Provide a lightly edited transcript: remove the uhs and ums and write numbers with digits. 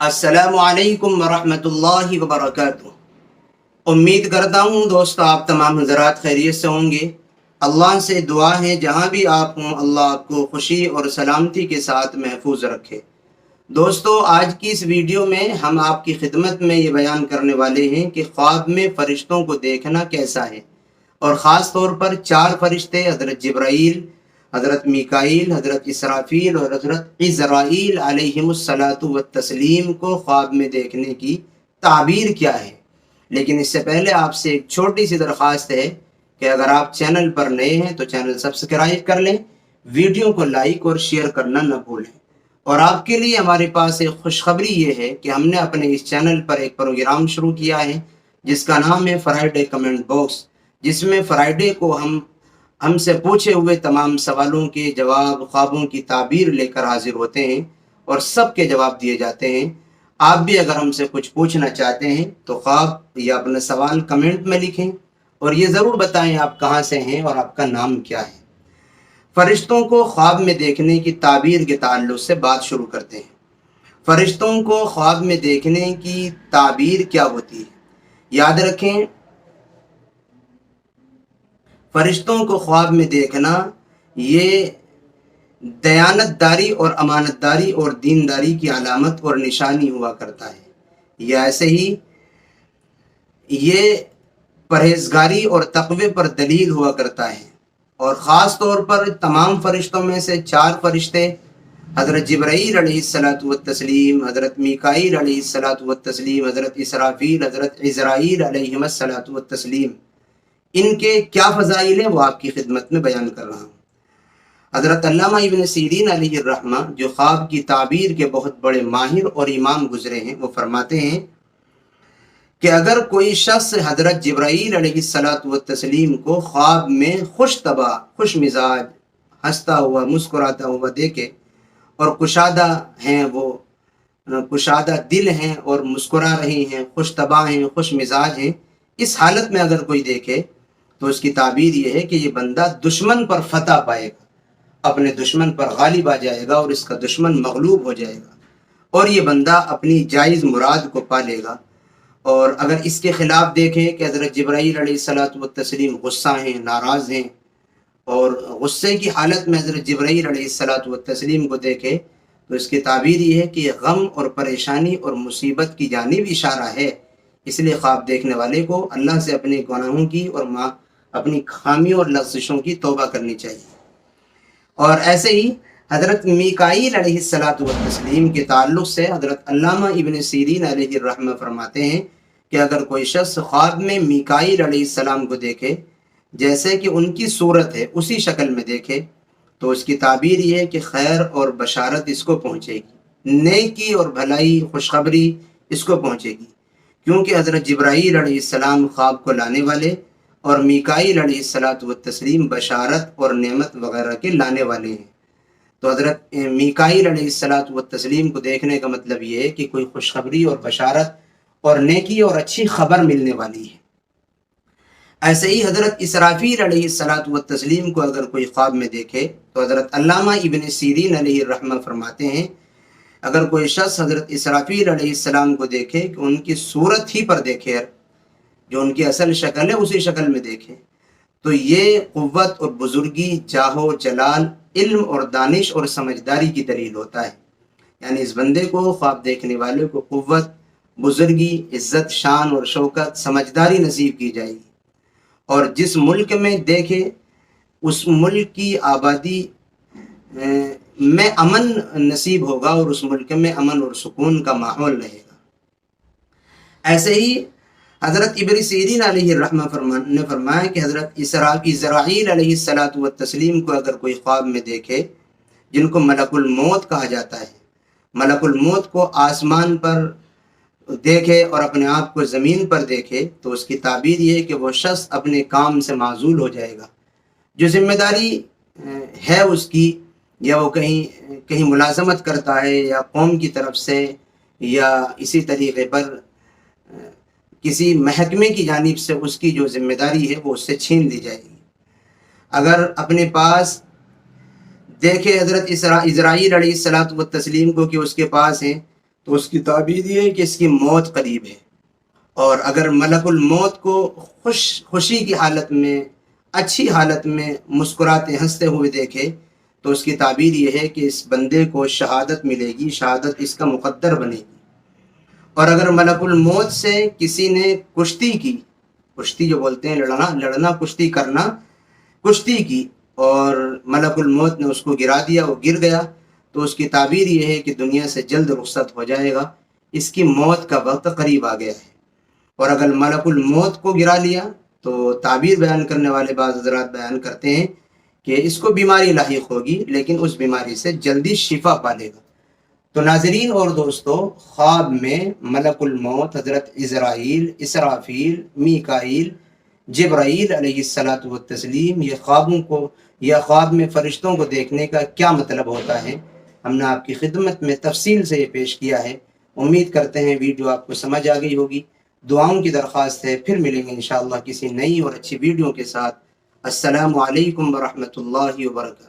अस्सलामु अलैकुम वरहमतुल्लाहि वबरकातुह। उम्मीद करता हूँ दोस्तों आप तमाम हज़रात खैरियत से होंगे। अल्लाह से दुआ है जहाँ भी आप हों अल्लाह आपको खुशी और सलामती के साथ महफूज रखे। दोस्तों आज की इस वीडियो में हम आपकी खिदमत में ये बयान करने वाले हैं कि ख्वाब में फ़रिश्तों को देखना कैसा है, और ख़ास तौर पर चार फरिश्ते हज़रत जिब्राईल, हज़रत मीकाईल, हज़रत इसराफील और हज़रत इज़राईल अलैहिमुस्सलातु वत्तस्लीम को ख्वाब में देखने की ताबीर क्या है। लेकिन इससे पहले आपसे एक छोटी सी दरख्वास्त है कि अगर आप चैनल पर नए हैं तो चैनल सब्सक्राइब कर लें, वीडियो को लाइक और शेयर करना न भूलें। और आपके लिए हमारे पास एक खुशखबरी ये है कि हमने अपने इस चैनल पर एक प्रोग्राम शुरू किया है जिसका नाम है फ्राइडे कमेंट बॉक्स, जिसमें फ्राइडे को हमसे पूछे हुए तमाम सवालों के जवाब, ख्वाबों की ताबीर लेकर हाजिर होते हैं और सबके जवाब दिए जाते हैं। आप भी अगर हमसे कुछ पूछना चाहते हैं तो ख्वाब या अपना सवाल कमेंट में लिखें और ये ज़रूर बताएं आप कहाँ से हैं और आपका नाम क्या है। फरिश्तों को ख्वाब में देखने की ताबीर के ताल्लुक़ से बात शुरू करते हैं। फरिश्तों को ख्वाब में देखने की ताबीर क्या होती है? याद रखें, फरिश्तों को ख्वाब में देखना ये दयानतदारी और अमानतदारी और दीनदारी की अलामत और निशानी हुआ करता है। या ऐसे ही ये परहेजगारी और तक़वे पर दलील हुआ करता है। और ख़ास तौर पर तमाम फरिश्तों में से चार फरिश्ते हज़रत जिब्राईल अलैहिस्सलातु वत्तस्लीम, हज़रत मीकाईल अलैहिस्सलातु वत्तस्लीम, हज़रत इसराफील, हज़रत इज़राईल अलैहिमुस्सलातु वत्तस्लीम, इनके क्या फ़ज़ाइल हैं वो आपकी खिदमत में बयान कर रहा हूँ। हज़रत अल्लामा इब्न सीरीन अलैहिर्रहमा जो ख्वाब की ताबीर के बहुत बड़े माहिर और इमाम गुजरे हैं, वो फरमाते हैं कि अगर कोई शख्स हज़रत जिब्राईल अलैहिस्सलातु वत्तस्लीम को ख्वाब में खुश तबा, खुश मिजाज, हंसता हुआ, मुस्कुराता हुआ देखे और कुशादा हैं, वो कुशादा दिल हैं और मुस्कुरा रहे हैं, खुश तबा हैं, खुश मिजाज हैं, इस हालत में अगर कोई देखे तो उसकी ताबीर ये है कि ये बंदा दुश्मन पर फतह पाएगा, अपने दुश्मन पर गालिब आ जाएगा और इसका दुश्मन मगलूब हो जाएगा और ये बंदा अपनी जायज़ मुराद को पा लेगा। और अगर इसके ख़िलाफ़ देखें कि हज़रत जिब्राईल अलैहिस्सलातु वत्तस्लीम गुस्सा हैं, नाराज़ हैं और गुस्से की हालत में हज़रत जिब्राईल अलैहिस्सलातु वत्तस्लीम को देखे तो इसकी ताबीर ये है कि गम और परेशानी और मुसीबत की जानिब इशारा है। इसलिए ख्वाब देखने वाले को अल्लाह से अपने गुनाहों की और अपनी खामियों और लग़्ज़िशों की तौबा करनी चाहिए। और ऐसे ही हज़रत मीकाईल अलैहिस्सलातु वत्तस्लीम के ताल्लुक़ से हज़रत अल्लामा इब्न सीरीन अलैहिर्रहमा फरमाते हैं कि अगर कोई शख्स ख्वाब में मीकाईल अलैहिस्सलाम को देखे, जैसे कि उनकी सूरत है उसी शक्ल में देखे, तो उसकी ताबीर ये है कि खैर और बशारत इसको पहुँचेगी, नेकी और भलाई, खुशखबरी इसको पहुँचेगी, क्योंकि हज़रत जिब्राईल अलैहिस्सलाम ख्वाब को लाने वाले और मीकाईल अलैहिस्सलातु वत्तस्लीम बशारत और नेमत वगैरह के लाने वाले हैं। तो हज़रत मीकाईल अलैहिस्सलातु वत्तस्लीम को देखने का मतलब ये है कि कोई खुशखबरी और बशारत और नेकी और अच्छी खबर मिलने वाली है। ऐसे ही हज़रत इसराफील अलैहिस्सलातु वत्तस्लीम को अगर कोई ख्वाब में देखे तो हज़रत अल्लामा इब्न सीरीन अलैहिर्रहमा फरमाते हैं अगर कोई शख्स हज़रत इसराफील अलैहिस्सलाम को देखे कि उनकी सूरत ही पर देखे, जो उनकी असल शक्ल है उसी शक्ल में देखे, तो ये क़ुव्वत और बुज़ुर्गी, जाहो जलाल, इल्म और दानिश और समझदारी की दलील होता है। यानी इस बंदे को, ख्वाब देखने वाले को क़ुव्वत, बुज़ुर्गी, इज़्ज़त, शान और शौकत, समझदारी नसीब की जाएगी और जिस मुल्क में देखे उस मुल्क की आबादी में अमन नसीब होगा और उस मुल्क में अमन और सुकून का माहौल रहेगा। ऐसे ही हज़रत इब्न सीरीन अलैहिर्रहमा ने फरमाया कि हज़रत इज़राईल अलैहिस्सलातु वत्तस्लीम को अगर कोई ख्वाब में देखे, जिनको मलकुल मौत कहा जाता है, मलकुल मौत को आसमान पर देखे और अपने आप को ज़मीन पर देखे, तो उसकी ताबीर ये है कि वो शख्स अपने काम से माज़ूल हो जाएगा। जो ज़िम्मेदारी है उसकी, या वो कहीं मुलाज़मत करता है या कौम की तरफ से या इसी तरीक़े पर किसी महकमे की जानिब से उसकी जो ज़िम्मेदारी है वो उससे छीन ली जाएगी। अगर अपने पास देखे हज़रत इज़राईल अलैहिस्सलातु वत्तस्लीम को कि उसके पास है, تو اس کی تعبیر یہ ہے کہ اس کی موت قریب ہے. اور اگر ملک الموت کو خوشی کی حالت میں، اچھی حالت میں مسکراتے ہنستے ہوئے دیکھے تو اس کی تعبیر یہ ہے کہ اس بندے کو شہادت ملے گی، شہادت اس کا مقدر بنے گی. اور اگر ملک الموت سے کسی نے کشتی کی، کشتی جو بولتے ہیں لڑنا کشتی کرنا، کشتی کی اور ملک الموت نے اس کو گرا دیا، وہ گر گیا، تو اس کی تعبیر یہ ہے کہ دنیا سے جلد رخصت ہو جائے گا، اس کی موت کا وقت قریب آ گیا ہے. اور اگر ملک الموت کو گرا لیا تو تعبیر بیان کرنے والے بعض حضرات بیان کرتے ہیں کہ اس کو بیماری لاحق ہوگی لیکن اس بیماری سے جلدی شفا پا لے گا. تو ناظرین اور دوستو، خواب میں ملک الموت حضرت عزرائیل، اسرافیل، میکائیل، جبرائیل علیہ الصلاۃ والتسلیم، یہ خواب میں فرشتوں کو دیکھنے کا کیا مطلب ہوتا ہے، ہم نے آپ کی خدمت میں تفصیل سے یہ پیش کیا ہے. امید کرتے ہیں ویڈیو آپ کو سمجھ آ گئی ہوگی. دعاؤں کی درخواست ہے، پھر ملیں گے انشاءاللہ کسی نئی اور اچھی ویڈیو کے ساتھ. السلام علیکم ورحمۃ اللہ وبرکاتہ.